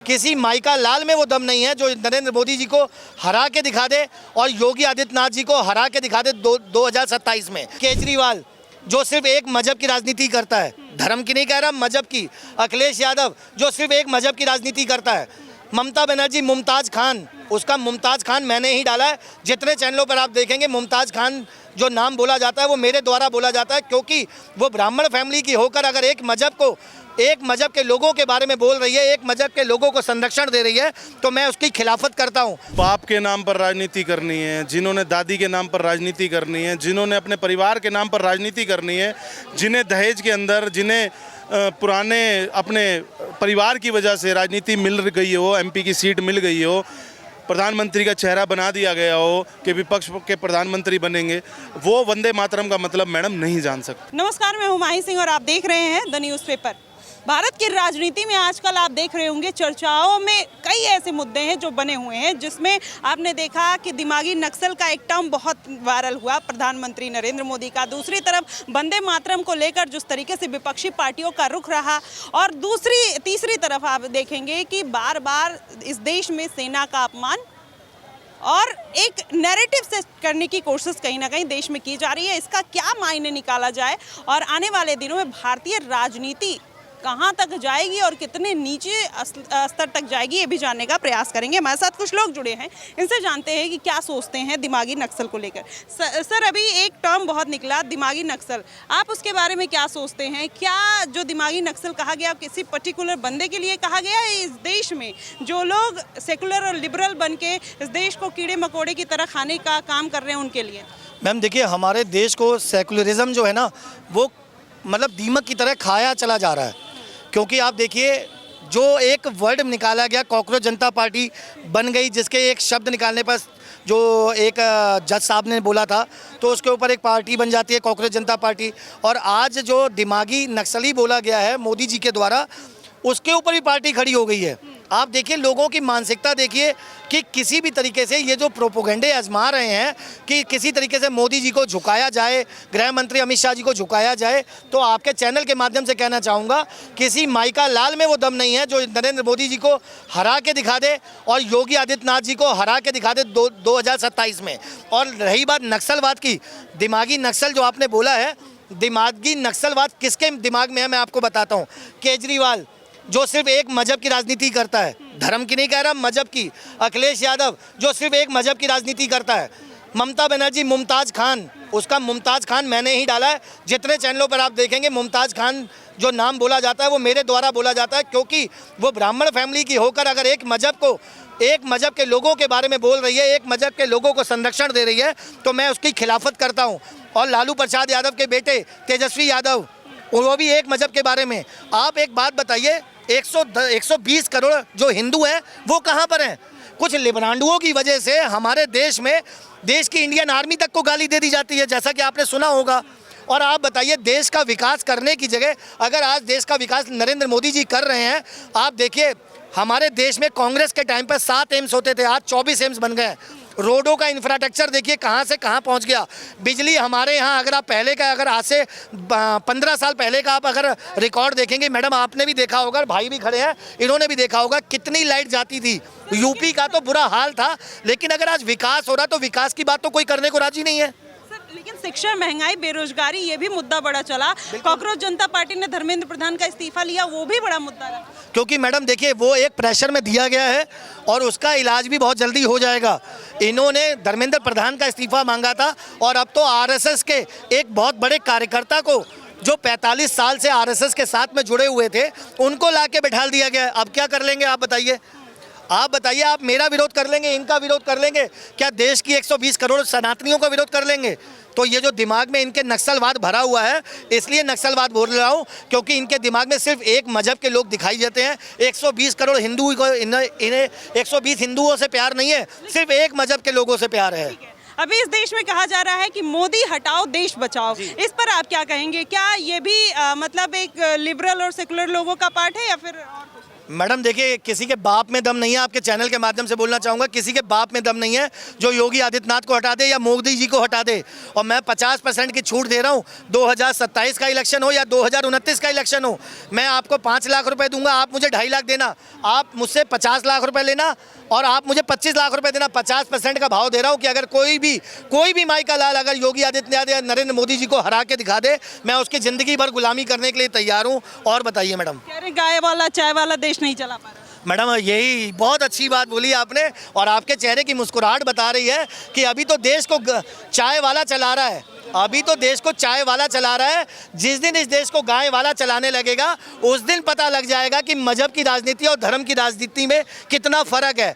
किसी माइका लाल में वो दम नहीं है जो नरेंद्र मोदी जी को हरा के दिखा दे और योगी आदित्यनाथ जी को हरा के दिखा दे 2027 में। केजरीवाल जो सिर्फ एक मजहब की राजनीति करता है, धर्म की नहीं कह रहा, मजहब की। अखिलेश यादव जो सिर्फ एक मजहब की राजनीति करता है। ममता बनर्जी, मुमताज खान, उसका मुमताज खान मैंने ही डाला है। जितने चैनलों पर आप देखेंगे मुमताज खान जो नाम बोला जाता है वो मेरे द्वारा बोला जाता है, क्योंकि वो ब्राह्मण फैमिली की होकर अगर एक मजहब के लोगों के बारे में बोल रही है, एक मजहब के लोगों को संरक्षण दे रही है, तो मैं उसकी खिलाफत करता हूँ। बाप के नाम पर राजनीति करनी है, जिन्होंने दादी के नाम पर राजनीति करनी है, जिन्होंने अपने परिवार के नाम पर राजनीति करनी है, जिन्हें दहेज के अंदर, जिन्हें पुराने अपने परिवार की वजह से राजनीति मिल गई हो, एमपी की सीट मिल गई हो, प्रधानमंत्री का चेहरा बना दिया गया हो कि विपक्ष के प्रधानमंत्री बनेंगे, वो वंदे मातरम का मतलब मैडम नहीं जान सकते। नमस्कार, मैं हुमायूं सिंह और आप देख रहे हैं द न्यूज़पेपर। भारत की राजनीति में आजकल आप देख रहे होंगे चर्चाओं में कई ऐसे मुद्दे हैं जो बने हुए हैं, जिसमें आपने देखा कि दिमागी नक्सल का एक टर्म बहुत वायरल हुआ प्रधानमंत्री नरेंद्र मोदी का। दूसरी तरफ वंदे मातरम को लेकर जिस तरीके से विपक्षी पार्टियों का रुख रहा, और तीसरी तरफ आप देखेंगे कि बार बार इस देश में सेना का अपमान और एक नैरेटिव सेट करने की कोशिश कहीं ना कहीं देश में की जा रही है। इसका क्या मायने निकाला जाए और आने वाले दिनों में भारतीय राजनीति कहां तक जाएगी और कितने नीचे स्तर तक जाएगी, ये भी जानने का प्रयास करेंगे। हमारे साथ कुछ लोग जुड़े हैं, इनसे जानते हैं कि क्या सोचते हैं दिमागी नक्सल को लेकर। सर, अभी एक टर्म बहुत निकला दिमागी नक्सल, आप उसके बारे में क्या सोचते हैं? क्या जो दिमागी नक्सल कहा गया किसी पर्टिकुलर बंदे के लिए कहा गया है? इस देश में जो लोग सेकुलर और लिबरल बन के इस देश को कीड़े मकोड़े की तरह खाने का काम कर रहे हैं उनके लिए? मैम देखिए, हमारे देश को सेकुलरिज्म जो है ना, वो मतलब दीमक की तरह खाया चला जा रहा है। क्योंकि आप देखिए, जो एक वर्ड निकाला गया, कॉकरोच जनता पार्टी बन गई, जिसके एक शब्द निकालने पर जो एक जज साहब ने बोला था, तो उसके ऊपर एक पार्टी बन जाती है कॉकरोच जनता पार्टी। और आज जो दिमागी नक्सली बोला गया है मोदी जी के द्वारा, उसके ऊपर भी पार्टी खड़ी हो गई है। आप देखिए, लोगों की मानसिकता देखिए कि किसी भी तरीके से ये जो प्रोपोगंडे आजमा रहे हैं कि किसी तरीके से मोदी जी को झुकाया जाए, गृह मंत्री अमित शाह जी को झुकाया जाए, तो आपके चैनल के माध्यम से कहना चाहूँगा, किसी माइका लाल में वो दम नहीं है जो नरेंद्र मोदी जी को हरा के दिखा दे और योगी आदित्यनाथ जी को हरा के दिखा दे 2027 में। और रही बात नक्सलवाद की, दिमागी नक्सल जो आपने बोला है, दिमागी नक्सलवाद किसके दिमाग में है मैं आपको बताता हूँ। केजरीवाल जो सिर्फ एक मजहब की राजनीति करता है, धर्म की नहीं कह रहा, मजहब की। अखिलेश यादव जो सिर्फ एक मजहब की राजनीति करता है। ममता बनर्जी, मुमताज खान, उसका मुमताज खान मैंने ही डाला है। जितने चैनलों पर आप देखेंगे मुमताज खान जो नाम बोला जाता है वो मेरे द्वारा बोला जाता है, क्योंकि वो ब्राह्मण फैमिली की होकर अगर एक मजहब के लोगों के बारे में बोल रही है, एक मजहब के लोगों को संरक्षण दे रही है, तो मैं उसकी खिलाफत करता हूँ। और लालू प्रसाद यादव के बेटे तेजस्वी यादव, वो भी एक मजहब के बारे में। आप एक बात बताइए, 120 करोड़ जो हिंदू हैं वो कहाँ पर हैं? कुछ लिबरांडुओं की वजह से हमारे देश में देश की इंडियन आर्मी तक को गाली दे दी जाती है, जैसा कि आपने सुना होगा। और आप बताइए, देश का विकास करने की जगह अगर आज देश का विकास नरेंद्र मोदी जी कर रहे हैं, आप देखिए हमारे देश में कांग्रेस के टाइम पर 7 एम्स होते थे, आज 24 एम्स बन गए। रोडों का इंफ्रास्ट्रक्चर देखिए कहाँ से कहाँ पहुँच गया। बिजली हमारे यहाँ अगर आप अगर आज से 15 साल पहले का आप अगर रिकॉर्ड देखेंगे, मैडम आपने भी देखा होगा, भाई भी खड़े हैं, इन्होंने भी देखा होगा कितनी लाइट जाती थी। यूपी का तो बुरा हाल था, लेकिन अगर आज विकास हो रहा तो विकास की बात तो कोई करने को राजी नहीं है। लेकिन शिक्षा, महंगाई, बेरोजगारी, ये भी मुद्दा बड़ा चला। कॉकरोच जनता पार्टी ने धर्मेंद्र प्रधान का इस्तीफा लिया, वो भी बड़ा मुद्दा है। क्योंकि मैडम देखिए, वो एक प्रेशर में दिया गया है और उसका इलाज भी बहुत जल्दी हो जाएगा। इन्होंने धर्मेंद्र प्रधान का इस्तीफा मांगा था और अब तो आरएसएस के एक बहुत बड़े कार्यकर्ता को, जो 45 साल से आरएसएस के साथ में जुड़े हुए थे, उनको ला के बैठा दिया गया है। अब क्या कर लेंगे आप बताइए? आप मेरा विरोध कर लेंगे, इनका विरोध कर लेंगे, क्या देश की 120 करोड़ सनातनियों का विरोध कर लेंगे? तो ये जो दिमाग में इनके नक्सलवाद भरा हुआ है, इसलिए नक्सलवाद बोल रहा हूँ, क्योंकि इनके दिमाग में सिर्फ एक मजहब के लोग दिखाई देते हैं। 120 करोड़ हिंदू को, इन्हें 120 हिंदुओं से प्यार नहीं है, सिर्फ एक मजहब के लोगों से प्यार है। अभी इस देश में कहा जा रहा है कि मोदी हटाओ देश बचाओ, इस पर आप क्या कहेंगे? क्या ये भी मतलब एक लिबरल और सेकुलर लोगों का पार्ट है या फिर और कुछ? मैडम देखिए, किसी के बाप में दम नहीं है, आपके चैनल के माध्यम से बोलना चाहूँगा, किसी के बाप में दम नहीं है जो योगी आदित्यनाथ को हटा दे या मोदी जी को हटा दे। और मैं 50% की छूट दे रहा हूँ, 2027 का इलेक्शन हो या 2029 का इलेक्शन हो, मैं आपको 5 लाख रुपए दूंगा, आप मुझे 2.5 लाख देना, आप मुझसे 50 लाख रुपए लेना और आप मुझे 25 लाख रुपए देना। 50% का भाव दे रहा हूँ कि अगर कोई भी माई का लाल अगर योगी आदित्यनाथ या नरेंद्र मोदी जी को हरा के दिखा दे, मैं उसकी ज़िंदगी भर गुलामी करने के लिए तैयार हूँ। और बताइए मैडम। कह रहे गाय वाला चाय वाला देश नहीं चला पा रहा। मैडम यही बहुत अच्छी बात बोली आपने, और आपके चेहरे की मुस्कुराहट बता रही है कि अभी तो देश को चाय वाला चला रहा है, अभी तो देश को चाय वाला चला रहा है। जिस दिन इस देश को गाय वाला चलाने लगेगा, उस दिन पता लग जाएगा कि मजहब की राजनीति और धर्म की राजनीति में कितना फर्क है।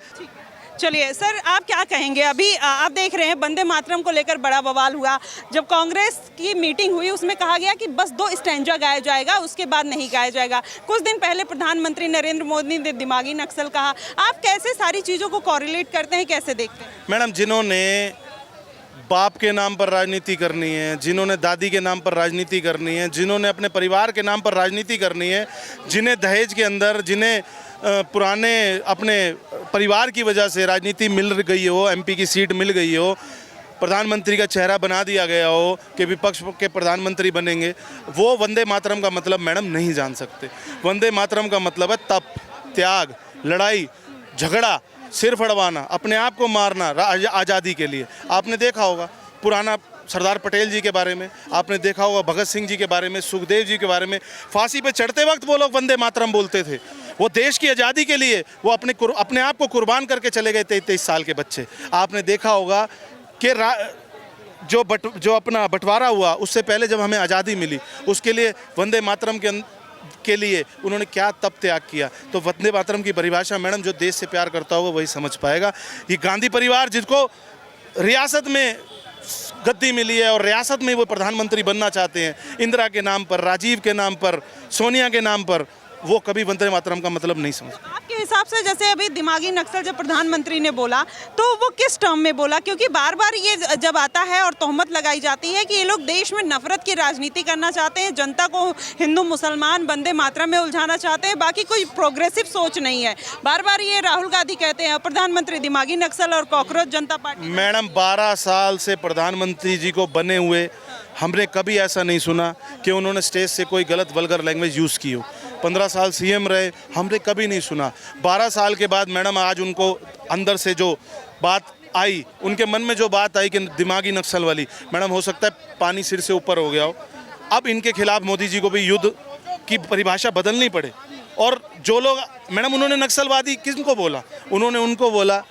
चलिए सर, आप क्या कहेंगे? अभी आप देख रहे हैं वंदे मातरम को लेकर बड़ा बवाल हुआ। जब कांग्रेस की मीटिंग हुई उसमें कहा गया कि बस 2 स्टैंजा गाया जाएगा, उसके बाद नहीं गाया जाएगा। कुछ दिन पहले प्रधानमंत्री नरेंद्र मोदी ने दिमागी नक्सल कहा। आप कैसे सारी चीज़ों को कॉरिलेट करते हैं, कैसे देखते हैं? मैडम, जिन्होंने बाप के नाम पर राजनीति करनी है, जिन्होंने दादी के नाम पर राजनीति करनी है, जिन्होंने अपने परिवार के नाम पर राजनीति करनी है, जिन्हें दहेज के अंदर, जिन्हें पुराने अपने परिवार की वजह से राजनीति मिल गई हो, एमपी की सीट मिल गई हो, प्रधानमंत्री का चेहरा बना दिया गया हो कि विपक्ष के प्रधानमंत्री बनेंगे, वो वंदे मातरम का मतलब मैडम नहीं जान सकते। वंदे मातरम का मतलब है तप, त्याग, लड़ाई, झगड़ा, सिर फड़वाना, अपने आप को मारना आज़ादी के लिए। आपने देखा होगा पुराना सरदार पटेल जी के बारे में, आपने देखा होगा भगत सिंह जी के बारे में, सुखदेव जी के बारे में। फांसी पे चढ़ते वक्त वो लोग वंदे मातरम बोलते थे। वो देश की आज़ादी के लिए वो अपने आप को कुर्बान करके चले गए 23 साल के बच्चे। आपने देखा होगा कि जो अपना बंटवारा हुआ, उससे पहले जब हमें आज़ादी मिली, उसके लिए वंदे मातरम के लिए उन्होंने क्या तप त्याग किया। तो वंदे मातरम की परिभाषा मैडम जो देश से प्यार करता होगा वही समझ पाएगा। ये गांधी परिवार जिसको रियासत में गद्दी मिली है और रियासत में वो प्रधानमंत्री बनना चाहते हैं, इंदिरा के नाम पर, राजीव के नाम पर, सोनिया के नाम पर, वो कभी वंदे मातरम का मतलब नहीं समझ। आपके हिसाब से जैसे अभी दिमागी नक्सल जब प्रधानमंत्री ने बोला तो वो किस टर्म में बोला? क्योंकि बार बार ये जब आता है और तोहमत लगाई जाती है कि ये लोग देश में नफरत की राजनीति करना चाहते हैं, जनता को हिंदू मुसलमान वंदे मातरम में उलझाना चाहते हैं, बाकी कोई प्रोग्रेसिव सोच नहीं है। बार बार ये राहुल गांधी कहते हैं, प्रधानमंत्री दिमागी नक्सल और कॉकरोच जनता पार्टी। मैडम 12 साल से प्रधानमंत्री जी को बने हुए हमने कभी ऐसा नहीं सुना कि उन्होंने स्टेज से कोई गलत वल्गर लैंग्वेज यूज़ की हो। 15 साल सीएम रहे, हमने कभी नहीं सुना। 12 साल के बाद मैडम आज उनको अंदर से जो बात आई, उनके मन में जो बात आई कि दिमागी नक्सल वाली, मैडम हो सकता है पानी सिर से ऊपर हो गया हो। अब इनके खिलाफ मोदी जी को भी युद्ध की परिभाषा बदलनी पड़े। और जो लोग मैडम उन्होंने नक्सलवादी किसको बोला? उन्होंने उनको बोला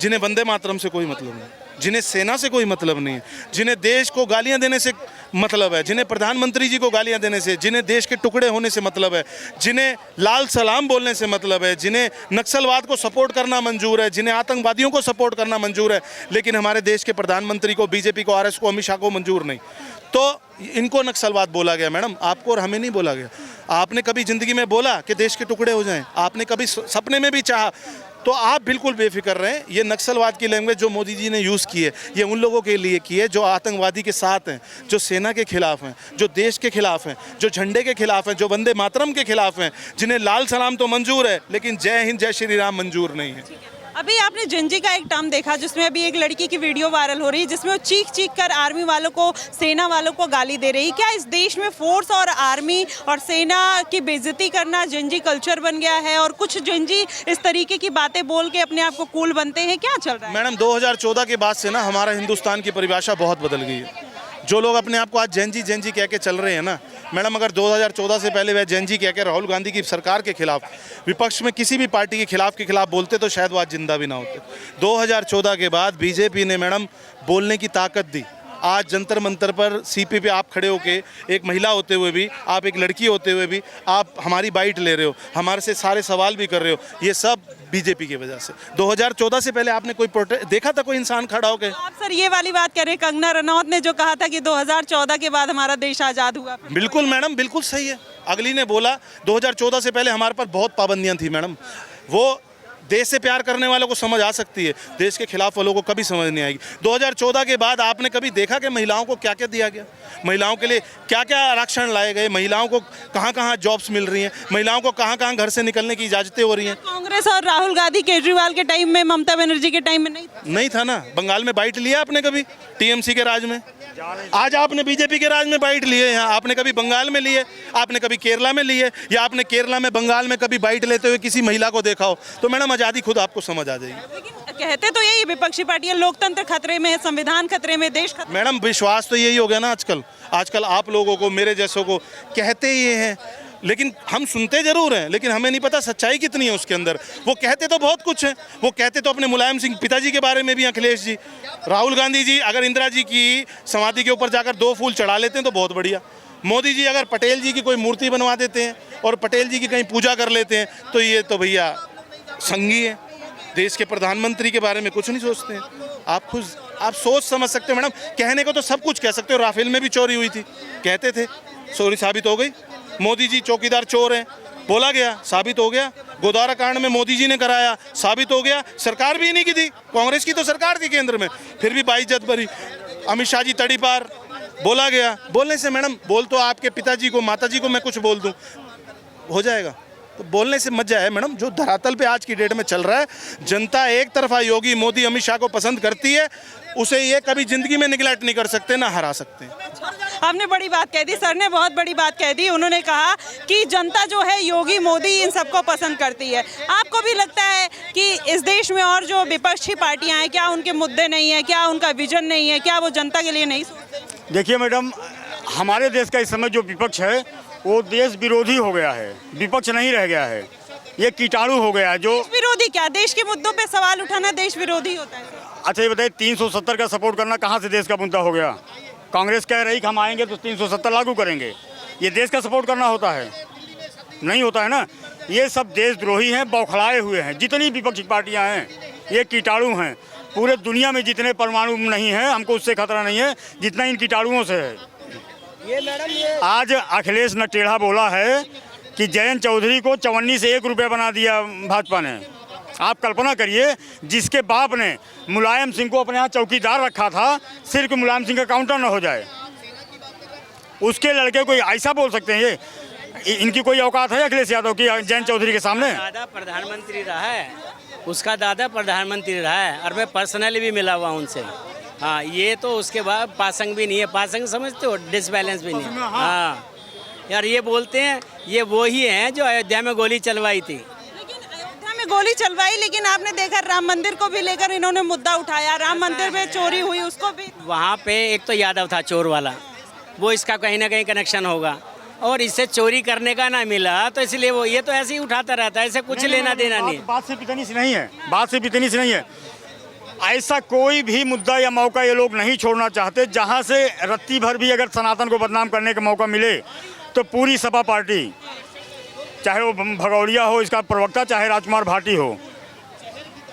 जिन्हें वंदे मातरम से कोई मतलब नहीं, जिन्हें सेना से कोई मतलब नहीं है, जिन्हें देश को गालियां देने से मतलब है, जिन्हें प्रधानमंत्री जी को गालियां देने से, जिन्हें देश के टुकड़े होने से मतलब है, जिन्हें लाल सलाम बोलने से मतलब है, जिन्हें नक्सलवाद को सपोर्ट करना मंजूर है, जिन्हें आतंकवादियों को सपोर्ट करना मंजूर है, लेकिन हमारे देश के प्रधानमंत्री को, बीजेपी को, आरएस को, अमित शाह को मंजूर नहीं। तो इनको नक्सलवाद बोला गया मैडम, आपको और हमें नहीं बोला गया। आपने कभी ज़िंदगी में बोला कि देश के टुकड़े हो जाएं? आपने कभी सपने में भी चाहा? तो आप बिल्कुल बेफिक्र रहें। ये नक्सलवाद की लैंग्वेज जो मोदी जी ने यूज़ की है, ये उन लोगों के लिए की है जो आतंकवादी के साथ हैं, जो सेना के खिलाफ हैं, जो देश के खिलाफ हैं, जो झंडे के खिलाफ हैं, जो वंदे मातरम के खिलाफ हैं, जिन्हें लाल सलाम तो मंजूर है लेकिन जय हिंद जय श्री राम मंजूर नहीं है। अभी आपने जेनजी का एक टर्म देखा जिसमें अभी एक लड़की की वीडियो वायरल हो रही है जिसमें वो चीख चीख कर आर्मी वालों को, सेना वालों को गाली दे रही। क्या इस देश में फोर्स और आर्मी और सेना की बेइज्जती करना जेनजी कल्चर बन गया है और कुछ जेनजी इस तरीके की बातें बोल के अपने आप को कूल बनते हैं? क्या चल रहा है? मैडम 2014 के बाद से ना हमारा हिंदुस्तान की परिभाषा बहुत बदल गई है। जो लोग अपने आप को आज जेनजी कह के चल रहे हैं ना मैडम, अगर 2014 से पहले वह जेनजी कह के राहुल गांधी की सरकार के खिलाफ, विपक्ष में किसी भी पार्टी के खिलाफ बोलते तो शायद वो आज जिंदा भी ना होते। 2014 के बाद बीजेपी ने मैडम बोलने की ताकत दी। आज जंतर मंतर पर सीपी पे आप खड़े होके, एक महिला होते हुए भी, आप एक लड़की होते हुए भी आप हमारी बाइट ले रहे हो, हमारे से सारे सवाल भी कर रहे हो, ये सब बीजेपी की वजह से। 2014 से पहले आपने कोई प्रोटेस्ट देखा था कोई इंसान खड़ा होकर? आप सर ये वाली बात कह रहे हैं, कंगना रनौत ने जो कहा था कि 2014 के बाद हमारा देश आज़ाद हुआ। बिल्कुल मैडम, बिल्कुल सही है। अगली ने बोला 2014 से पहले हमारे पर बहुत पाबंदियां थी मैडम। वो देश से प्यार करने वालों को समझ आ सकती है, देश के खिलाफ वालों को कभी समझ नहीं आएगी। 2014 के बाद आपने कभी देखा कि महिलाओं को क्या क्या दिया गया, महिलाओं के लिए क्या क्या आरक्षण लाए गए, महिलाओं को कहाँ कहाँ जॉब्स मिल रही हैं, महिलाओं को कहाँ कहाँ घर से निकलने की इजाज़तें हो रही हैं। कांग्रेस और राहुल गांधी केजरीवाल के टाइम में, ममता बनर्जी के टाइम में नहीं था ना। बंगाल में बाइट लिया आपने कभी टीएमसी के राज में? आज आपने बीजेपी के राज में बाइट लिए हैं, आपने कभी बंगाल में लिए, आपने कभी केरला में लिए, या आपने केरला में बंगाल में कभी बाइट लेते हुए किसी महिला को देखा हो? तो मैडम आज़ादी खुद आपको समझ आ जाएगी। लेकिन कहते तो यही विपक्षी पार्टियां, लोकतंत्र खतरे में है, संविधान खतरे में, देश खतरे में। मैडम विश्वास तो यही हो गया ना आजकल आप लोगों को, मेरे जैसों को कहते ही ये हैं, लेकिन हम सुनते जरूर हैं, लेकिन हमें नहीं पता सच्चाई कितनी है उसके अंदर। वो कहते तो बहुत कुछ है, वो कहते तो अपने मुलायम सिंह पिताजी के बारे में भी, अखिलेश जी, राहुल गांधी जी अगर इंदिरा जी की समाधि के ऊपर जाकर 2 फूल चढ़ा लेते हैं तो बहुत बढ़िया। मोदी जी अगर पटेल जी की कोई मूर्ति बनवा देते हैं और पटेल जी की कहीं पूजा कर लेते हैं तो ये तो भैया संगी है। देश के प्रधानमंत्री के बारे में कुछ नहीं सोचते हैं। आप सोच समझ सकते हो मैडम, कहने को तो सब कुछ कह सकते हो। राफेल में भी चोरी हुई थी, कहते थे, चोरी साबित हो गई। मोदी जी चौकीदार चोर हैं, बोला गया, साबित हो गया। गोदारा कांड में मोदी जी ने कराया, साबित हो गया। सरकार भी इन्हीं की थी, कांग्रेस की तो सरकार थी केंद्र में, फिर भी बाइज्जत भरी। अमित शाह जी तड़ी पार, बोला गया। बोलने से मैडम, बोल तो आपके पिताजी को, माताजी को मैं कुछ बोल दूं, हो जाएगा? तो बोलने से मजा है मैडम। जो धरातल पे आज की डेट में चल रहा है, जनता एक तरफा योगी, मोदी, अमित शाह को पसंद करती है, उसे ये कभी जिंदगी में निगलेक्ट नहीं कर सकते, ना हरा सकते। आपने बड़ी बात कह दी, सर ने बहुत बड़ी बात कह दी। उन्होंने कहा कि जनता जो है योगी, मोदी, इन सबको पसंद करती है। आपको भी लगता है कि इस देश में और जो विपक्षी पार्टियां हैं, क्या उनके मुद्दे नहीं है, क्या उनका विजन नहीं है, क्या वो जनता के लिए नहीं सोचते? देखिए मैडम, हमारे देश का इस समय जो विपक्ष है वो देश विरोधी हो गया है, विपक्ष नहीं रह गया है, ये कीटाणु हो गया है। जो देश विरोधी क्या, देश के मुद्दों पे सवाल उठाना देश विरोधी होता है? अच्छा ये बताइए, 370 का सपोर्ट करना कहाँ से देश का मुद्दा हो गया? कांग्रेस कह रही कि हम आएंगे तो 370 लागू करेंगे, ये देश का सपोर्ट करना होता है? नहीं होता है ना। ये सब देशद्रोही हैं, बौखलाए हुए हैं। जितनी विपक्षी पार्टियां हैं ये कीटाणु हैं। पूरे दुनिया में जितने परमाणु नहीं है, हमको उससे खतरा नहीं है जितना इन कीटाणुओं से है। आज अखिलेश ने टेढ़ा बोला है कि जयंत चौधरी को 54 से 1 रुपया बना दिया भाजपा ने। आप कल्पना करिए, जिसके बाप ने मुलायम सिंह को अपने यहाँ चौकीदार रखा था, सिर्फ मुलायम सिंह का काउंटर न हो जाए, उसके लड़के को ऐसा बोल सकते हैं? ये इनकी कोई औकात है अखिलेश यादव की जयंत चौधरी के सामने? दादा प्रधानमंत्री रहा है, उसका दादा प्रधानमंत्री रहा है, और मैं पर्सनली भी मिला हुआ उनसे। हाँ, ये तो उसके बाद पासंग भी नहीं है। पासंग समझते हो? डिसबैलेंस भी नहीं है। हाँ यार, ये बोलते हैं ये वो ही हैं जो अयोध्या में गोली चलवाई थी। लेकिन अयोध्या में गोली चलवाई, लेकिन आपने देखा राम मंदिर को भी लेकर इन्होंने मुद्दा उठाया। राम मंदिर में चोरी हुई, उसको भी वहाँ पे एक तो यादव था चोर वाला, वो इसका कहीं ना कहीं कनेक्शन होगा, और इससे चोरी करने का ना मिला तो इसलिए वो ये तो ऐसे ही उठाता रहता है, ऐसे कुछ लेना देना नहीं। बात सिर्फ इतनी सी नहीं है, बात सिर्फ इतनी सी नहीं है। ऐसा कोई भी मुद्दा या मौका ये लोग नहीं छोड़ना चाहते जहां से रत्ती भर भी अगर सनातन को बदनाम करने का मौका मिले तो पूरी सपा पार्टी, चाहे वो भगौड़िया हो इसका प्रवक्ता, चाहे राजकुमार भाटी हो,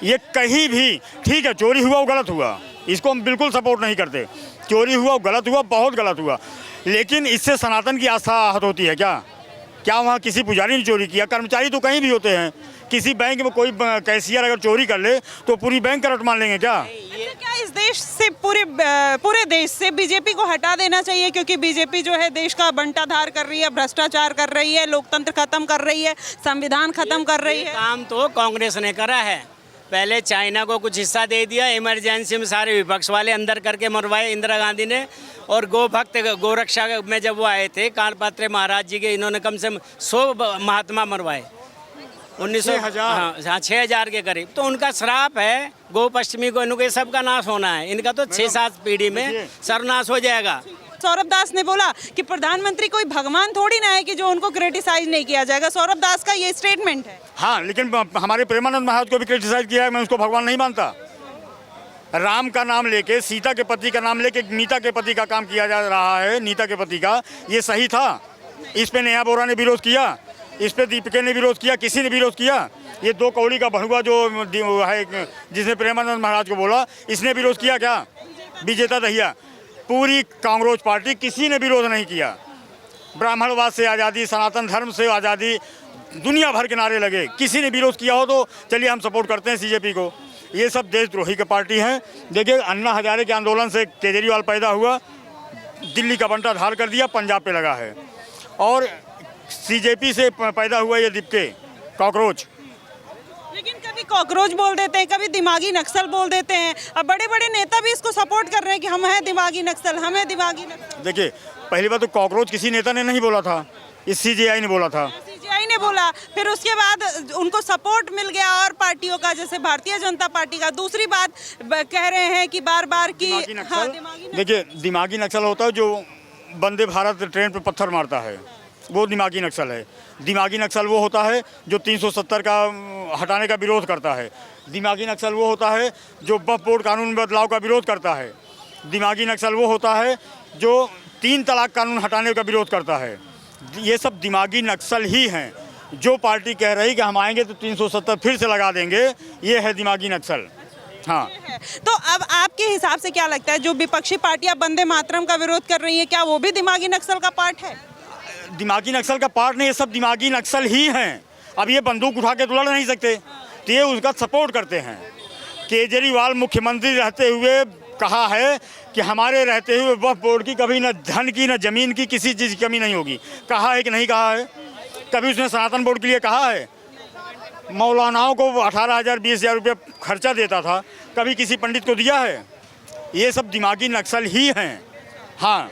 ये कहीं भी, ठीक है चोरी हुआ वो गलत हुआ, इसको हम बिल्कुल सपोर्ट नहीं करते। चोरी हुआ वो गलत हुआ, बहुत गलत हुआ, लेकिन इससे सनातन की आस्था आहत होती है क्या? क्या वहाँ किसी पुजारी ने चोरी किया? कर्मचारी तो कहीं भी होते हैं। किसी बैंक में कोई कैशियर अगर चोरी कर ले तो पूरी बैंक का रट मान लेंगे क्या? क्या इस देश से, पूरे देश से बीजेपी को हटा देना चाहिए? क्योंकि बीजेपी जो है देश का बंटाधार कर रही है, भ्रष्टाचार कर रही है, लोकतंत्र खत्म कर रही है, संविधान खत्म कर रही है। काम तो कांग्रेस ने करा है। पहले चाइना को कुछ हिस्सा दे दिया, इमरजेंसी में सारे विपक्ष वाले अंदर करके मरवाए इंदिरा गांधी ने। और गो भक्त गोरक्षा में जब वो आए थे, कालपात्रे महाराज जी के, इन्होंने कम से कम 100 महात्मा मरवाए। 6,000 के करीब। तो उनका श्राप है गो पश्चिमी को, इनके सबका नाश होना है। इनका तो 6-7 पीढ़ी में सर्वनाश हो जाएगा। सौरभ दास ने बोला कि प्रधानमंत्री कोई भगवान थोड़ी ना है कि जो उनको क्रिटिसाइज नहीं किया जाएगा। सौरभ दास का ये स्टेटमेंट है। हाँ, लेकिन हमारे प्रेमानंद महाराज को भी क्रिटिसाइज किया है, मैं उसको भगवान नहीं मानता। राम का नाम लेके, सीता के पति का नाम लेके नीता के पति का काम किया जा रहा है, नीता के पति का, ये सही था? इस पे नेहा बोरा ने विरोध किया, इस पे दीपिका ने विरोध किया, किसी ने विरोध किया? ये 2 कौड़ी का भड़ुआ जो है जिसने प्रेमानंद महाराज को बोला, इसने विरोध किया क्या? विजेता दहिया, पूरी कांग्रेस पार्टी, किसी ने विरोध नहीं किया। ब्राह्मणवाद से आज़ादी, सनातन धर्म से आज़ादी, दुनिया भर के नारे लगे, किसी ने विरोध किया हो तो चलिए हम सपोर्ट करते हैं CJP को। ये सब देशद्रोही की पार्टी हैं। देखिए अन्ना हजारे के आंदोलन से केजरीवाल पैदा हुआ, दिल्ली का बंटा धार कर दिया, पंजाब पे लगा है। और CJP से पैदा हुआ ये दीपके कॉकरोच। लेकिन कभी कॉकरोच बोल देते हैं, कभी दिमागी नक्सल बोल देते हैं। अब बड़े बड़े नेता भी इसको सपोर्ट कर रहे हैं कि हम हैं दिमागी नक्सल, हम हैं दिमागी नक्सल। देखिए पहली बात तो कॉकरोच किसी नेता ने नहीं बोला था, इस CJI ने बोला था। CJI ने बोला, फिर उसके बाद उनको सपोर्ट मिल गया और पार्टियों का, जैसे भारतीय जनता पार्टी का। दूसरी बात कह रहे हैं कि बार बार की दिमागी नक्सल। हाँ, दिमागी नक्सल। देखिए दिमागी नक्सल होता है जो वंदे भारत ट्रेन पे पत्थर मारता है, वो दिमागी नक्सल है। दिमागी नक्सल वो होता है जो 370 का हटाने का विरोध करता है। दिमागी नक्सल वो होता है जो वक्फ बोर्ड कानून में बदलाव का विरोध करता है। दिमागी नक्सल वो होता है जो 3 तलाक कानून हटाने का विरोध करता है। ये सब दिमागी नक्सल ही हैं। जो पार्टी कह रही कि हम आएंगे तो 370 फिर से लगा देंगे, ये है दिमागी नक्सल। हाँ, तो अब आपके हिसाब से क्या लगता है, जो विपक्षी पार्टियां वंदे मातरम का विरोध कर रही हैं, क्या वो भी दिमागी नक्सल का पार्ट है? दिमागी नक्सल का पार्ट नहीं, ये सब दिमागी नक्सल ही हैं। अब ये बंदूक उठा के तो लड़ नहीं सकते, तो ये उसका सपोर्ट करते हैं। केजरीवाल मुख्यमंत्री रहते हुए कहा है कि हमारे रहते हुए वक्फ बोर्ड की कभी न धन की न जमीन की किसी चीज़ की कमी नहीं होगी। कहा है कि नहीं कहा है? कभी उसने सनातन बोर्ड के लिए कहा है? मौलानाओं को 18,000 20,000 रुपये खर्चा देता था, कभी किसी पंडित को दिया है? ये सब दिमागी नक्सल ही हैं। हाँ,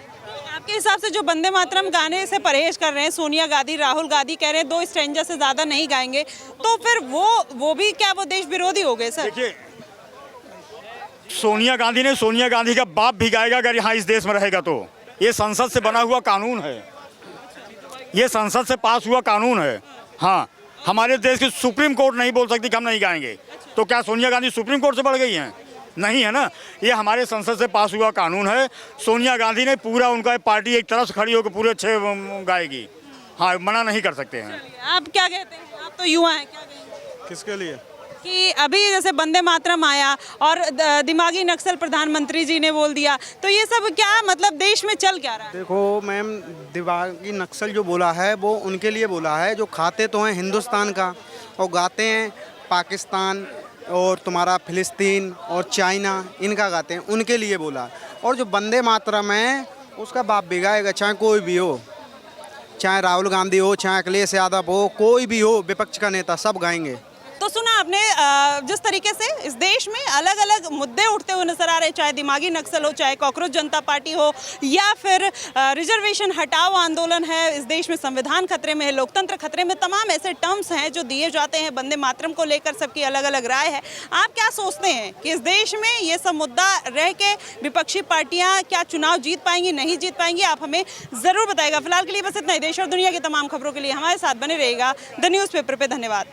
आपके हिसाब से जो वंदे मातरम गाने से परहेज कर रहे हैं, सोनिया गांधी, राहुल गांधी कह रहे हैं 2 स्ट्रेंजर से ज़्यादा नहीं गाएंगे, तो फिर वो भी क्या वो देश विरोधी हो गए? सर देखिए सोनिया गांधी का बाप भी गाएगा अगर यहाँ इस देश में रहेगा तो। ये संसद से बना हुआ कानून है, ये संसद से पास हुआ कानून है। हाँ, हमारे देश की सुप्रीम कोर्ट नहीं बोल सकती कि हम नहीं गाएंगे। तो क्या सोनिया गांधी सुप्रीम कोर्ट से बढ़ गई हैं? नहीं है ना। ये हमारे संसद से पास हुआ कानून है। सोनिया गांधी ने पूरा, उनका पार्टी एक तरफ से खड़ी होकर पूरे 6 गाएगी। हाँ, मना नहीं कर सकते हैं। आप क्या कहते हैं? आप तो युवा हैं, क्या कहेंगे किसके लिए? कि अभी जैसे वंदे मातरम आया और दिमागी नक्सल प्रधानमंत्री जी ने बोल दिया, तो ये सब क्या मतलब देश में चल क्या रहा है? देखो मैम, दिमागी नक्सल जो बोला है वो उनके लिए बोला है जो खाते तो हैं हिंदुस्तान का और गाते हैं पाकिस्तान और तुम्हारा फिलिस्तीन और चाइना, इनका गाते हैं, उनके लिए बोला। और जो वंदे मातरम है उसका बाप भी गाएगा, चाहे कोई भी हो, चाहे राहुल गांधी हो, चाहे अखिलेश यादव हो, कोई भी हो विपक्ष का नेता, सब गाएंगे। तो सुना आपने जिस तरीके से इस देश में अलग अलग मुद्दे उठते हुए नजर आ रहे हैं, चाहे दिमागी नक्सल हो, चाहे कॉकरोच जनता पार्टी हो, या फिर रिजर्वेशन हटाओ आंदोलन है, इस देश में संविधान खतरे में है, लोकतंत्र खतरे में, तमाम ऐसे टर्म्स हैं जो दिए जाते हैं। वंदे मातरम को लेकर सबकी अलग अलग राय है। आप क्या सोचते हैं कि इस देश में ये सब मुद्दा रह के विपक्षी पार्टियां क्या चुनाव जीत पाएंगी, नहीं जीत पाएंगी? आप हमें ज़रूर बताइएगा। फिलहाल के लिए बस इतना ही। देश और दुनिया की तमाम खबरों के लिए हमारे साथ बने रहिएगा द न्यूज़पेपर पे। धन्यवाद।